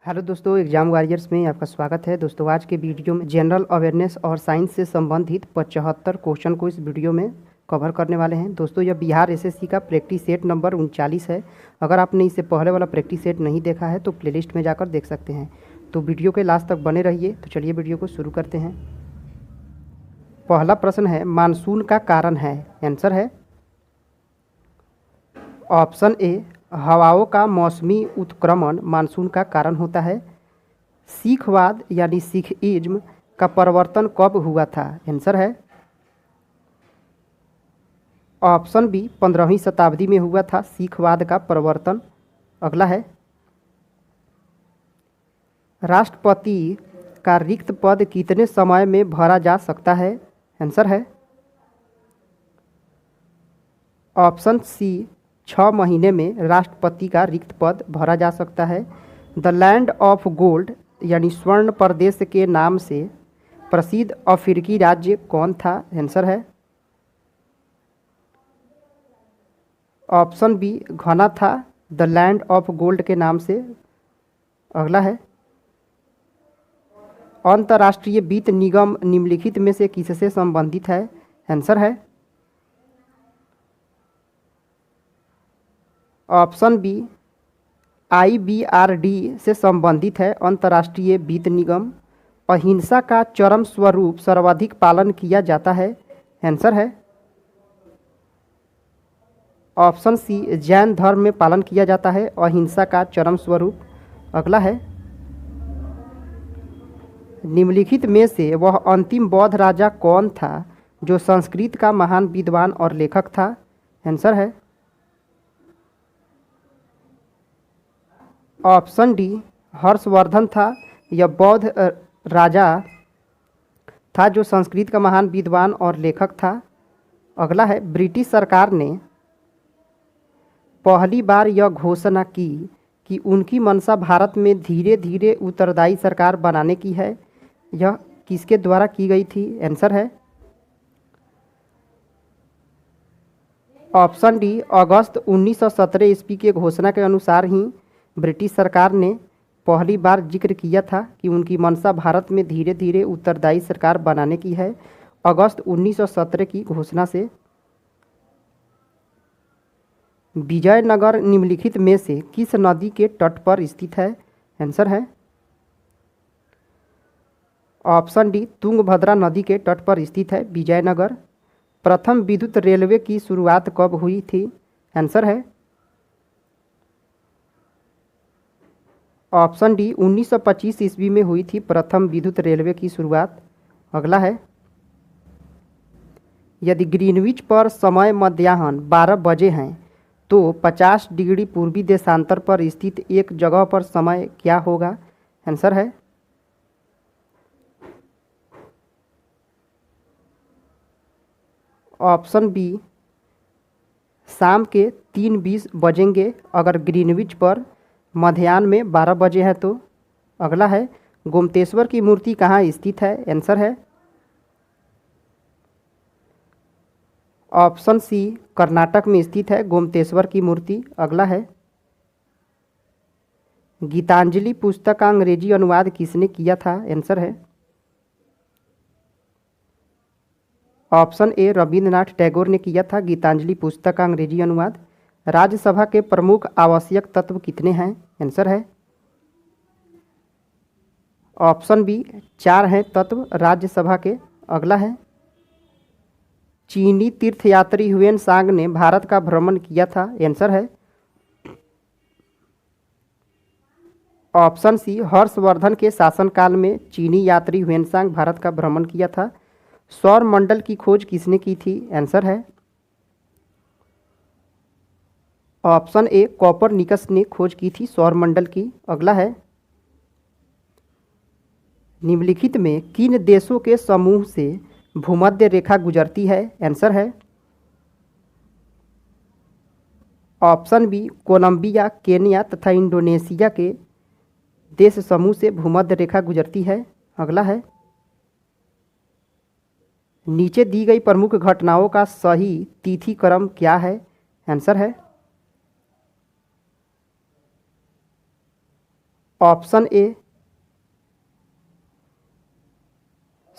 Hello दोस्तों, exam warriors में आपका स्वागत है। दोस्तों आज के वीडियो में जनरल अवेयरनेस और साइंस से संबंधित 75 क्वेश्चन को इस वीडियो में कवर करने वाले हैं। दोस्तों यह बिहार एसएससी का प्रैक्टिस सेट नंबर 39 है। अगर आपने इससे पहले वाला प्रैक्टिस सेट नहीं देखा है तो प्लेलिस्ट में जाकर देख सकते हैं। तो वीडियो के लास्ट तक बने रहिए। तो चलिए वीडियो को शुरू करते हैं। पहला प्रश्न है, मानसून का कारण है। आंसर है ऑप्शन ए, हवाओं का मौसमी उत्क्रमण मानसून का कारण होता है। सिखवाद यानी सिखइज्म का प्रवर्तन कब हुआ था? आंसर है ऑप्शन बी, 15वीं शताब्दी में हुआ था सिखवाद का प्रवर्तन। अगला है, राष्ट्रपति का रिक्त पद कितने समय में भरा जा सकता है? आंसर है ऑप्शन सी, 6 महीने में राष्ट्रपति का रिक्त पद भरा जा सकता है। द लैंड ऑफ गोल्ड यानी स्वर्ण प्रदेश के नाम से प्रसिद्ध अफ्रीकी राज्य कौन था? आंसर है ऑप्शन बी, घना था द लैंड ऑफ गोल्ड के नाम से। अगला है, अंतर्राष्ट्रीय वित्त निगम निम्नलिखित में से किससे संबंधित है? आंसर है ऑप्शन बी, IBRD से संबंधित है। अंतर्राष्ट्रीय वित्त निगम। अहिंसा का चरम स्वरूप सर्वाधिक पालन किया जाता है। आंसर है ऑप्शन सी, जैन धर्म में पालन किया जाता है अहिंसा का चरम स्वरूप। अगला है, निम्नलिखित में से वह अंतिम बौद्ध राजा कौन था जो संस्कृत का महान विद्वान और लेखक था? आंसर है ऑप्शन डी, हर्षवर्धन था। यह बौद्ध राजा था जो संस्कृत का महान विद्वान और लेखक था। अगला है, ब्रिटिश सरकार ने पहली बार यह घोषणा की कि उनकी मंशा भारत में धीरे धीरे उत्तरदायी सरकार बनाने की है। यह किसके द्वारा की गई थी? आंसर है ऑप्शन डी, अगस्त 1917 ईस्वी के घोषणा के अनुसार ही ब्रिटिश सरकार ने पहली बार जिक्र किया था कि उनकी मंशा भारत में धीरे धीरे उत्तरदायी सरकार बनाने की है। अगस्त 1917 की घोषणा से। विजयनगर निम्नलिखित में से किस नदी के तट पर स्थित है? आंसर है ऑप्शन डी, तुंगभद्रा नदी के तट पर स्थित है विजयनगर। प्रथम विद्युत रेलवे की शुरुआत कब हुई थी? आंसर है ऑप्शन डी, 1925 ईस्वी में हुई थी प्रथम विद्युत रेलवे की शुरुआत। अगला है, यदि ग्रीनविच पर समय मध्याह्न 12 बजे हैं तो 50 डिग्री पूर्वी देशांतर पर स्थित एक जगह पर समय क्या होगा? आंसर है ऑप्शन बी, शाम के 3:20 बजेंगे अगर ग्रीनविच पर मध्याह्न में 12 बजे है तो। अगला है, गोमतेश्वर की मूर्ति कहाँ स्थित है? आंसर है ऑप्शन सी, कर्नाटक में स्थित है गोमतेश्वर की मूर्ति। अगला है, गीतांजलि पुस्तक का अंग्रेजी अनुवाद किसने किया था? आंसर है ऑप्शन ए, रविंद्रनाथ टैगोर ने किया था गीतांजलि पुस्तक का अंग्रेजी अनुवाद। राज्यसभा के प्रमुख आवश्यक तत्व कितने हैं? आंसर है ऑप्शन बी, 4 हैं तत्व राज्यसभा के। अगला है, चीनी तीर्थयात्री हुएन सांग ने भारत का भ्रमण किया था। आंसर है ऑप्शन सी, हर्षवर्धन के शासनकाल में चीनी यात्री हुएनसांग भारत का भ्रमण किया था। सौर मंडल की खोज किसने की थी? आंसर है ऑप्शन ए, कोपरनिकस ने खोज की थी सौर मंडल की। अगला है, निम्नलिखित में किन देशों के समूह से भूमध्य रेखा गुजरती है? आंसर है ऑप्शन बी, कोलंबिया, केन्या तथा इंडोनेशिया के देश समूह से भूमध्य रेखा गुजरती है। अगला है, नीचे दी गई प्रमुख घटनाओं का सही तिथि क्रम क्या है? आंसर है ऑप्शन ए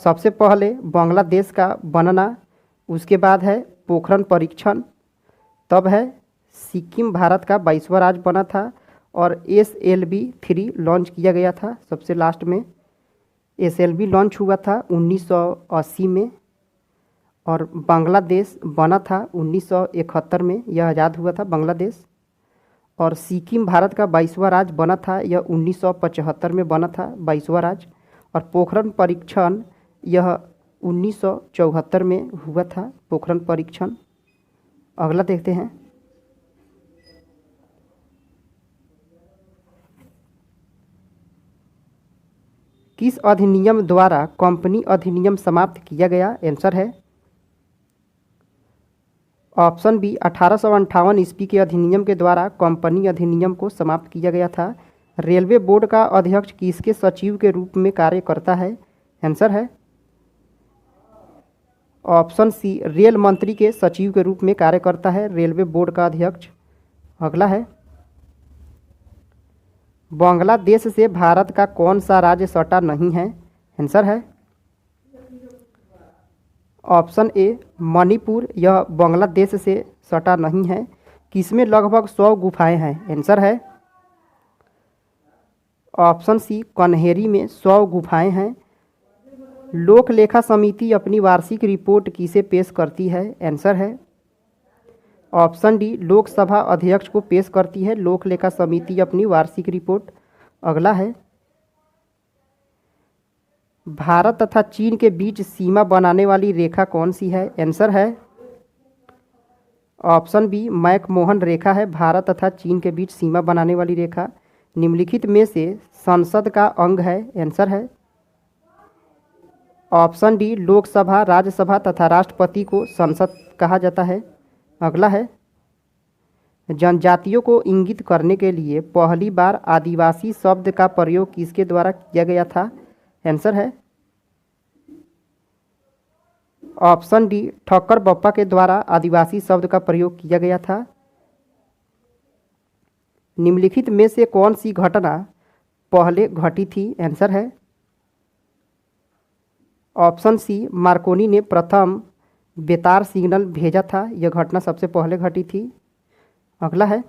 सबसे पहले बांग्लादेश का बनना, उसके बाद है पोखरण परीक्षण, तब है सिक्किम भारत का 22वां राज्य बना था और SLV-3 लॉन्च किया गया था। सबसे लास्ट में SLV लॉन्च हुआ था 1980 में और बांग्लादेश बना था 1971 में, यह आज़ाद हुआ था बांग्लादेश। और सिक्किम भारत का 22वां राज्य बना था, यह 1975 में बना था 22वां राज्य। और पोखरण परीक्षण यह 1974 में हुआ था पोखरण परीक्षण। अगला देखते हैं। किस अधिनियम द्वारा कंपनी अधिनियम समाप्त किया गया? आंसर है ऑप्शन बी 1858 ईस्वी के अधिनियम के द्वारा कंपनी अधिनियम को समाप्त किया गया था। रेलवे बोर्ड का अध्यक्ष किसके सचिव के रूप में कार्य करता है? आंसर है ऑप्शन सी रेल मंत्री के सचिव के रूप में कार्य करता है रेलवे बोर्ड का अध्यक्ष। अगला है, बांग्लादेश से भारत का कौन सा राज्य सटा नहीं है? आंसर है ऑप्शन ए मणिपुर, यह बांग्लादेश से सटा नहीं है। किसमें लगभग 100 गुफाएं हैं? आंसर है ऑप्शन सी कन्हेरी में 100 गुफाएं हैं। लोक लेखा समिति अपनी वार्षिक रिपोर्ट किसे पेश करती है? आंसर है ऑप्शन डी लोकसभा अध्यक्ष को पेश करती है लोक लेखा समिति अपनी वार्षिक रिपोर्ट। अगला है, भारत तथा चीन के बीच सीमा बनाने वाली रेखा कौन सी है? आंसर है ऑप्शन बी मैकमोहन रेखा है भारत तथा चीन के बीच सीमा बनाने वाली रेखा। निम्नलिखित में से संसद का अंग है? आंसर है ऑप्शन डी लोकसभा, राज्यसभा तथा राष्ट्रपति को संसद कहा जाता है। अगला है, जनजातियों को इंगित करने के लिए पहली बार आदिवासी शब्द का प्रयोग किसके द्वारा किया गया था? आंसर है ऑप्शन डी ठक्कर बप्पा के द्वारा आदिवासी शब्द का प्रयोग किया गया था। निम्नलिखित में से कौन सी घटना पहले घटी थी? आंसर है ऑप्शन सी मार्कोनी ने प्रथम बेतार सिग्नल भेजा था, यह घटना सबसे पहले घटी थी। अगला है,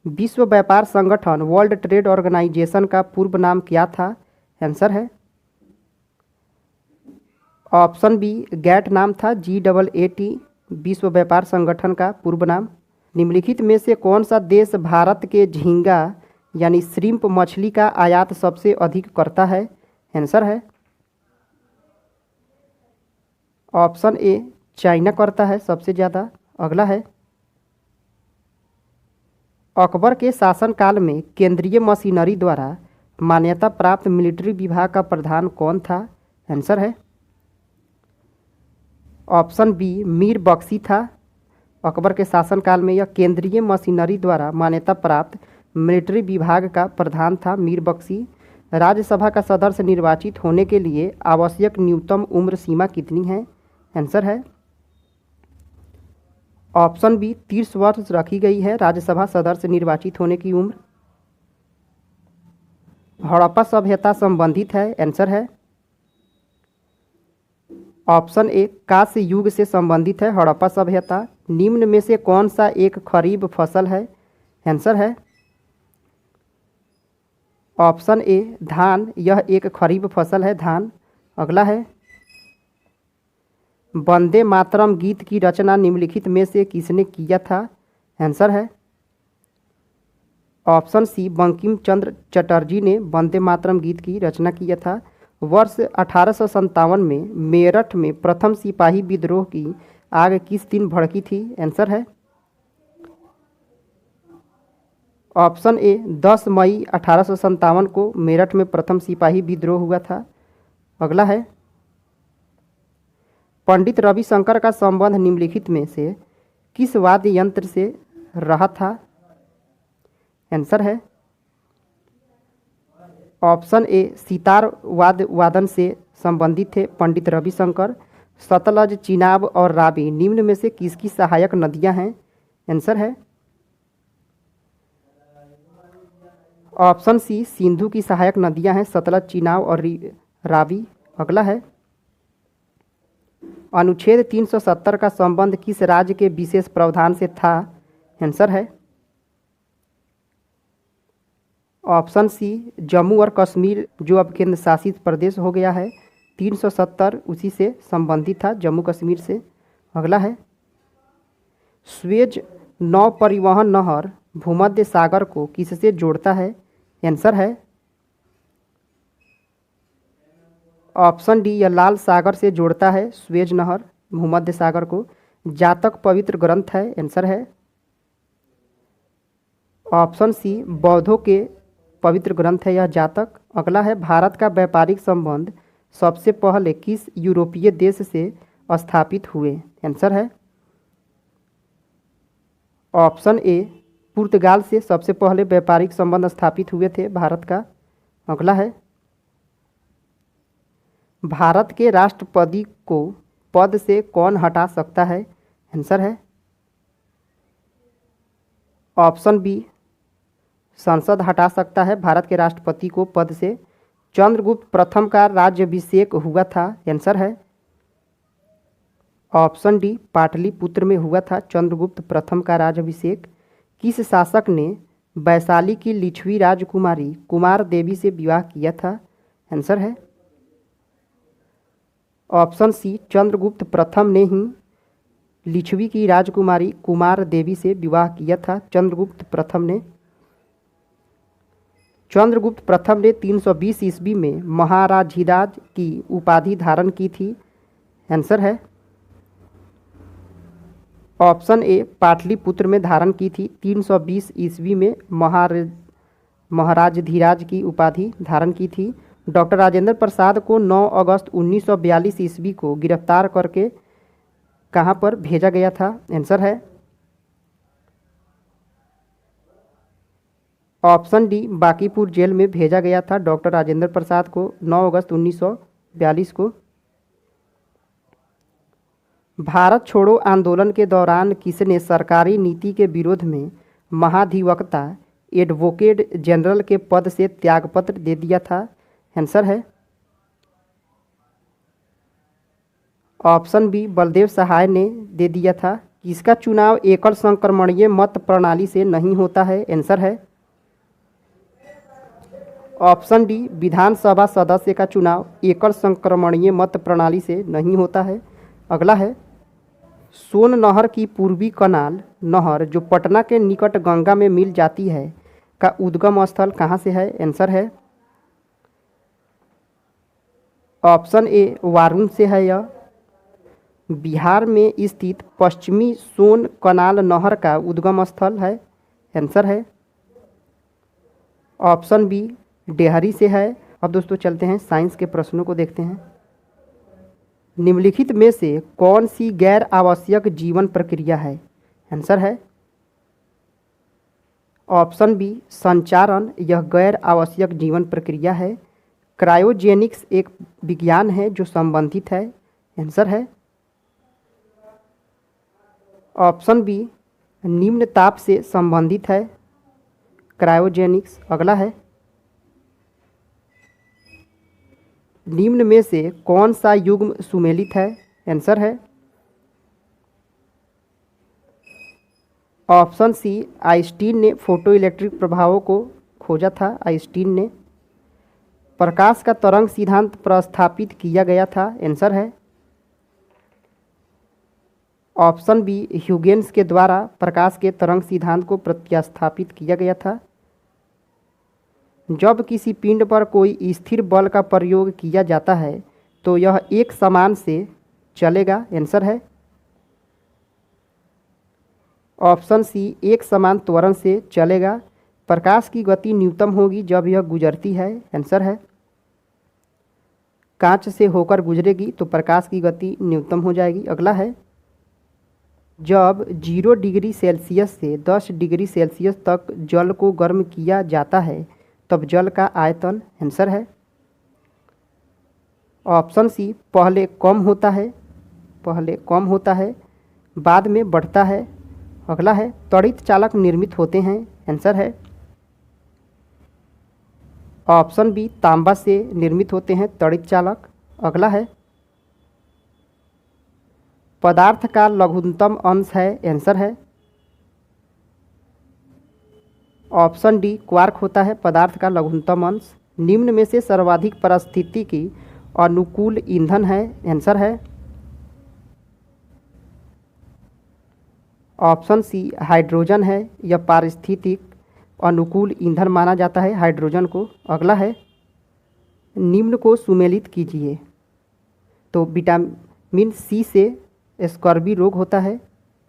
विश्व व्यापार संगठन वर्ल्ड ट्रेड ऑर्गेनाइजेशन का पूर्व नाम क्या था? आंसर है ऑप्शन बी गैट नाम था, GAAT विश्व व्यापार संगठन का पूर्व नाम। निम्नलिखित में से कौन सा देश भारत के झींगा यानी श्रिम्प मछली का आयात सबसे अधिक करता है? आंसर है ऑप्शन ए चाइना करता है सबसे ज़्यादा। अगला है, अकबर के शासनकाल में केंद्रीय मशीनरी द्वारा मान्यता प्राप्त मिलिट्री विभाग का प्रधान कौन था? आंसर है ऑप्शन बी मीर बख्शी था। अकबर के शासनकाल में यह केंद्रीय मशीनरी द्वारा मान्यता प्राप्त मिलिट्री विभाग का प्रधान था मीर बख्शी। राज्यसभा का सदस्य निर्वाचित होने के लिए आवश्यक न्यूनतम उम्र सीमा कितनी है? आंसर है ऑप्शन बी 30 वर्ष रखी गई है राज्यसभा सदस्य निर्वाचित होने की उम्र। हड़प्पा सभ्यता संबंधित है? आंसर है ऑप्शन ए कांस्य युग से संबंधित है हड़प्पा सभ्यता। निम्न में से कौन सा एक खरीफ फसल है? आंसर है ऑप्शन ए धान, यह एक खरीफ फसल है धान। अगला है, वंदे मातरम गीत की रचना निम्नलिखित में से किसने किया था? आंसर है ऑप्शन सी बंकिम चंद्र चटर्जी ने वंदे मातरम गीत की रचना किया था। वर्ष 1857 में मेरठ में प्रथम सिपाही विद्रोह की आग किस दिन भड़की थी? आंसर है ऑप्शन ए 10 मई 1857 को मेरठ में प्रथम सिपाही विद्रोह हुआ था। अगला है, पंडित रविशंकर का संबंध निम्नलिखित में से किस वाद्य यंत्र से रहा था? आंसर है ऑप्शन ए सितार वादन से संबंधित थे पंडित रविशंकर। सतलज, चिनाब और रावी निम्न में से किसकी सहायक नदियां हैं? आंसर है ऑप्शन सी सिंधु की सहायक नदियां हैं सतलज, चिनाब और रावी। अगला है अनुच्छेद 370 का संबंध किस राज्य के विशेष प्रावधान से था? आंसर है ऑप्शन सी जम्मू और कश्मीर, जो अब केंद्र शासित प्रदेश हो गया है। 370 उसी से संबंधित था, जम्मू कश्मीर से। अगला है स्वेज नौ परिवहन नहर भूमध्य सागर को किससे जोड़ता है? आंसर है ऑप्शन डी, यह लाल सागर से जोड़ता है स्वेज नहर भूमध्य सागर को। जातक पवित्र ग्रंथ है। आंसर है ऑप्शन सी, बौद्धों के पवित्र ग्रंथ है यह जातक। अगला है भारत का व्यापारिक संबंध सबसे पहले किस यूरोपीय देश से स्थापित हुए? आंसर है ऑप्शन ए, पुर्तगाल से सबसे पहले व्यापारिक संबंध स्थापित हुए थे भारत का। अगला है भारत के राष्ट्रपति को पद से कौन हटा सकता है? आंसर है ऑप्शन बी, संसद हटा सकता है भारत के राष्ट्रपति को पद से। चंद्रगुप्त प्रथम का राज्याभिषेक हुआ था। आंसर है ऑप्शन डी, पाटलिपुत्र में हुआ था चंद्रगुप्त प्रथम का राज्याभिषेक। किस शासक ने वैशाली की लिच्छवी राजकुमारी कुमार देवी से विवाह किया था? आंसर है ऑप्शन सी, चंद्रगुप्त प्रथम ने ही लिच्छवी की राजकुमारी कुमार देवी से विवाह किया था चंद्रगुप्त प्रथम ने। चंद्रगुप्त प्रथम ने 320 ईस्वी में महाराधिराज की उपाधि धारण की थी। आंसर है ऑप्शन ए, पाटलिपुत्र में धारण की थी। 320 ईस्वी में महाराजधिराज की उपाधि धारण की थी। डॉक्टर राजेंद्र प्रसाद को 9 अगस्त 1942 ईस्वी को गिरफ्तार करके कहाँ पर भेजा गया था? आंसर है ऑप्शन डी, बांकीपुर जेल में भेजा गया था डॉक्टर राजेंद्र प्रसाद को 9 अगस्त 1942 को। भारत छोड़ो आंदोलन के दौरान किसने सरकारी नीति के विरोध में महाधिवक्ता एडवोकेट जनरल के पद से त्यागपत्र दे दिया था? आंसर है ऑप्शन बी, बलदेव सहाय ने दे दिया था। किसका चुनाव एकल संक्रमणीय मत प्रणाली से नहीं होता है? आंसर है ऑप्शन डी, विधानसभा सदस्य का चुनाव एकल संक्रमणीय मत प्रणाली से नहीं होता है। अगला है सोन नहर की पूर्वी कनाल नहर जो पटना के निकट गंगा में मिल जाती है का उद्गम स्थल कहाँ से है? आंसर है ऑप्शन ए, वारुण से है यह। बिहार में स्थित पश्चिमी सोन कनाल नहर का उद्गम स्थल है। आंसर है ऑप्शन बी, डेहरी से है। अब दोस्तों चलते हैं साइंस के प्रश्नों को देखते हैं। निम्नलिखित में से कौन सी गैर आवश्यक जीवन प्रक्रिया है? आंसर है ऑप्शन बी, संचारण यह गैर आवश्यक जीवन प्रक्रिया है। क्रायोजेनिक्स एक विज्ञान है जो संबंधित है। आंसर है ऑप्शन बी, निम्न ताप से संबंधित है क्रायोजेनिक्स। अगला है निम्न में से कौन सा युग्म सुमेलित है? आंसर है ऑप्शन सी, आइंस्टीन ने फोटोइलेक्ट्रिक प्रभावों को खोजा था। आइंस्टीन ने प्रकाश का तरंग सिद्धांत प्रस्थापित किया गया था। आंसर है ऑप्शन बी, ह्यूगेन्स के द्वारा प्रकाश के तरंग सिद्धांत को प्रतिस्थापित किया गया था। जब किसी पिंड पर कोई स्थिर बल का प्रयोग किया जाता है तो यह एक समान से चलेगा। आंसर है ऑप्शन सी, एक समान त्वरण से चलेगा। प्रकाश की गति न्यूनतम होगी जब यह गुजरती है। आंसर है कांच से होकर गुजरेगी तो प्रकाश की गति न्यूनतम हो जाएगी। अगला है जब 0 डिग्री सेल्सियस से 10 डिग्री सेल्सियस तक जल को गर्म किया जाता है तब जल का आयतन? आंसर है ऑप्शन सी, पहले कम होता है बाद में बढ़ता है। अगला है त्वरित चालक निर्मित होते हैं। आंसर है ऑप्शन बी तांबा से निर्मित होते हैं तड़ित चालक। अगला है पदार्थ का लघुतम अंश है, आंसर है ऑप्शन डी क्वार्क होता है पदार्थ का लघुतम अंश। निम्न में से सर्वाधिक पारिस्थितिकी अनुकूल ईंधन है, आंसर है ऑप्शन सी हाइड्रोजन है। यह पारिस्थितिक अनुकूल ईंधन माना जाता है हाइड्रोजन को। अगला है निम्न को सुमेलित कीजिए। तो विटामिन सी से स्कर्वी रोग होता है,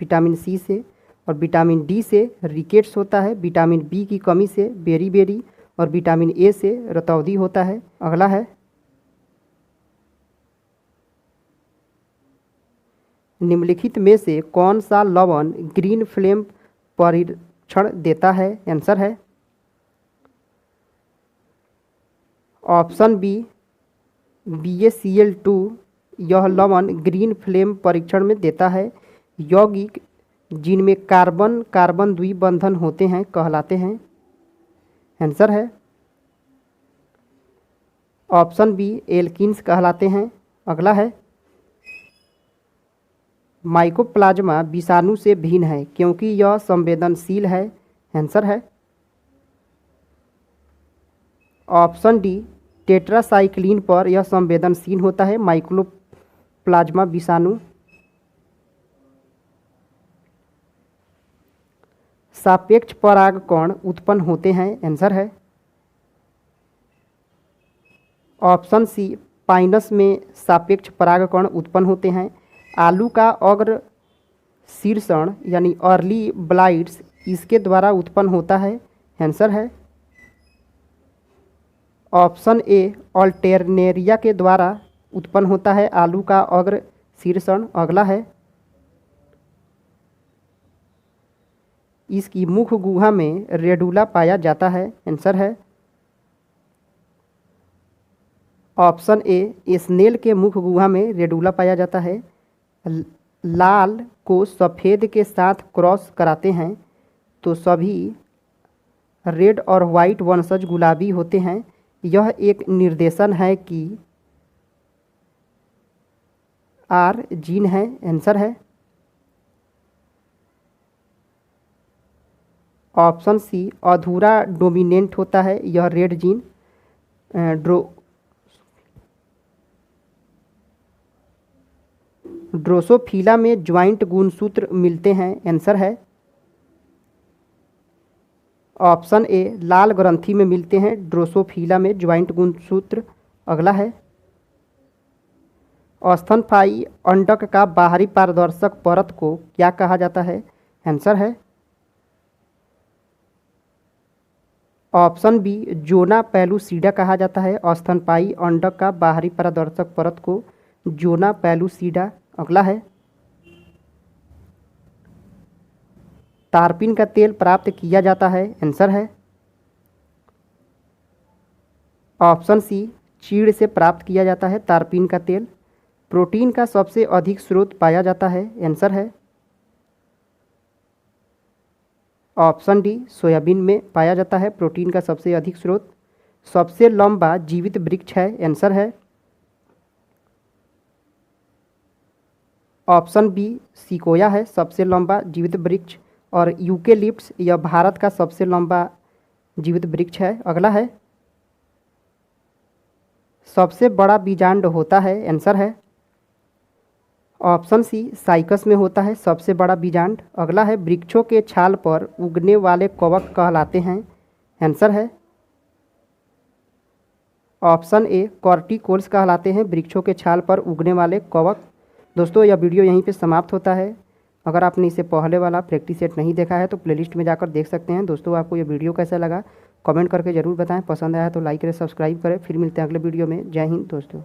विटामिन सी से, और विटामिन डी से रिकेट्स होता है, विटामिन बी की कमी से बेरी और विटामिन ए से रतौंधी होता है। अगला है निम्नलिखित में से कौन सा लवण ग्रीन फ्लेम परीक्षण देता है, आंसर है ऑप्शन बी BaCl2। यह लवण ग्रीन फ्लेम परीक्षण में देता है। यौगिक जिनमें कार्बन कार्बन द्विबंधन होते हैं कहलाते हैं, आंसर है ऑप्शन बी एल्कीन्स कहलाते हैं। अगला है माइकोप्लाज्मा विषाणु से भिन्न है क्योंकि यह संवेदनशील है, आंसर है ऑप्शन डी टेट्रासाइक्लिन पर यह संवेदनशील होता है माइकोप्लाज्मा विषाणु। सापेक्ष परागकण उत्पन्न होते हैं, आंसर है ऑप्शन सी पाइनस में सापेक्ष परागकण उत्पन्न होते हैं। आलू का अग्र शीर्षण यानी अर्ली ब्लाइट्स इसके द्वारा उत्पन्न होता है, आंसर है ऑप्शन ए अल्टरनेरिया के द्वारा उत्पन्न होता है आलू का अग्र शीर्षण। अगला है इसकी मुख गुहा में रेडुला पाया जाता है, आंसर है ऑप्शन ए स्नेल के मुख गुहा में रेडुला पाया जाता है। लाल को सफ़ेद के साथ क्रॉस कराते हैं तो सभी रेड और वाइट वंशज गुलाबी होते हैं। यह एक निर्देशन है कि आर जीन है, आंसर है ऑप्शन सी अधूरा डोमिनेंट होता है यह रेड जीन। ड्रोसोफिला में ज्वाइंट गुणसूत्र मिलते हैं, आंसर है ऑप्शन ए लाल ग्रंथि में मिलते हैं ड्रोसोफिला में ज्वाइंट गुणसूत्र। अगला है स्तनपायी अंडक का बाहरी पारदर्शक परत को क्या कहा जाता है, आंसर है ऑप्शन बी जोना पेलुसिडा कहा जाता है। स्तनपायी अंडक का बाहरी पारदर्शक परत को जोना पेलुसिडा। अगला है तारपीन का तेल प्राप्त किया जाता है, आंसर है ऑप्शन सी चीड़ से प्राप्त किया जाता है तारपीन का तेल। प्रोटीन का सबसे अधिक स्रोत पाया जाता है, आंसर है ऑप्शन डी सोयाबीन में पाया जाता है प्रोटीन का सबसे अधिक स्रोत। सबसे लंबा जीवित वृक्ष है, आंसर है ऑप्शन बी सिकोया है सबसे लंबा जीवित वृक्ष। और यूकेलिप्टस यह भारत का सबसे लंबा जीवित वृक्ष है। अगला है सबसे बड़ा बीजांड होता है, आंसर है ऑप्शन सी साइकस में होता है सबसे बड़ा बीजांड। अगला है वृक्षों के छाल पर उगने वाले कवक कहलाते हैं, आंसर है ऑप्शन ए कॉर्टिकोल्स कहलाते हैं वृक्षों के छाल पर उगने वाले कवक। दोस्तों यह वीडियो यहीं पे समाप्त होता है। अगर आपने इसे पहले वाला प्रैक्टिस सेट नहीं देखा है तो प्लेलिस्ट में जाकर देख सकते हैं। दोस्तों आपको ये वीडियो कैसा लगा कमेंट करके ज़रूर बताएं। पसंद आया तो लाइक करें, सब्सक्राइब करें। फिर मिलते हैं अगले वीडियो में। जय हिंद दोस्तों।